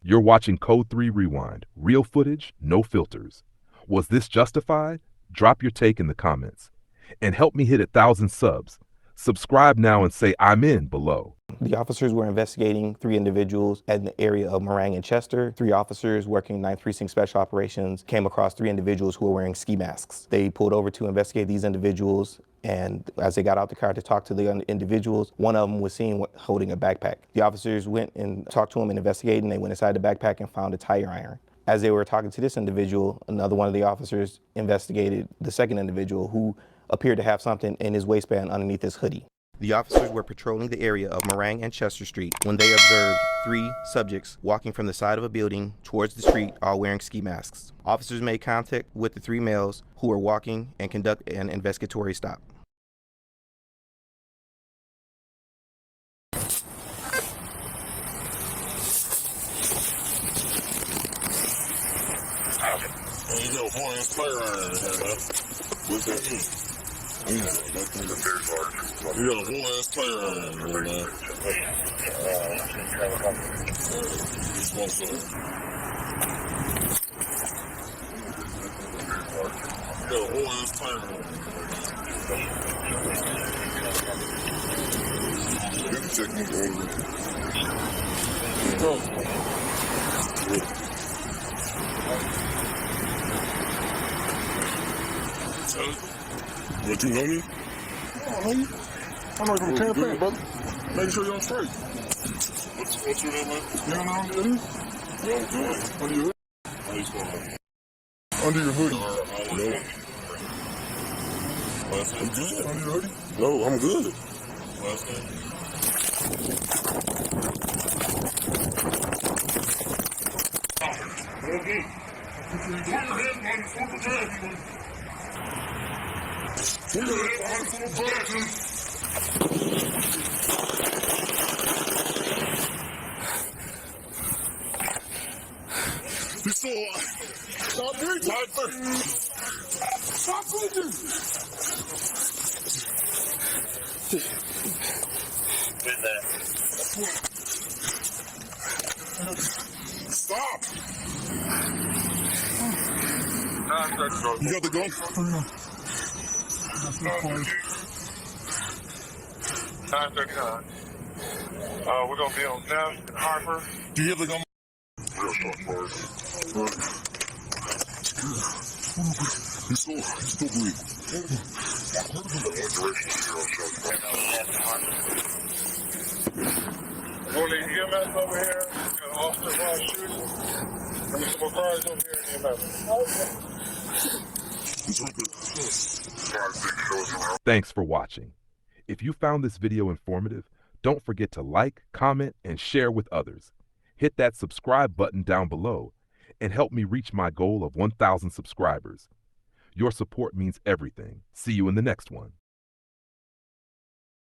You're watching Code 3 Rewind. Real footage, no filters. Was this justified? Drop your take in the comments. And help me hit 1,000 subs. Subscribe now and say I'm in below. The officers were investigating 3 individuals in the area of Meringue and Chester. 3 officers working 9th Precinct Special Operations came across 3 individuals who were wearing ski masks. They pulled over to investigate these individuals, and as they got out the car to talk to the individuals, one of them was seen holding a backpack. The officers went and talked to him and investigated, and they went inside the backpack and found a tire iron. As they were talking to this individual, another one of the officers investigated the second individual who appeared to have something in his waistband underneath his hoodie. The officers were patrolling the area of Meringue and Chester Street when they observed 3 subjects walking from the side of a building towards the street, all wearing ski masks. Officers made contact with the 3 males who were walking and conducted an investigatory stop. You got a horn fire iron in here, man. What's that mean? You got a whole ass tire iron in here, man. One side. You got a whole ass tire iron. Get the technique over. Go. What, you know me? I don't know you. I'm not from campaign, brother. Making sure you're straight. What's your name, man? You don't know under your hoodie? Yeah, I'm good. Under your hoodie? How you spell that? Under your hoodie. No. Last name? I'm good. Under your hoodie? No, I'm good. Last name? Okay. Put your hand on the full attack. Put your hand on the full attack. He's still alive. Stop breathing. Stop breathing. With that. Stop. You got the gun? 939. We're going to be on Neff and Harper. Do you have the gun? Real short first. He's still bleeding. We'll need EMS over here. Got an officer while shooting. And some more cars over here in EMS. Thanks for watching. If you found this video informative, don't forget to like, comment, and share with others. Hit that subscribe button down below and help me reach my goal of 1,000 subscribers. Your support means everything. See you in the next one.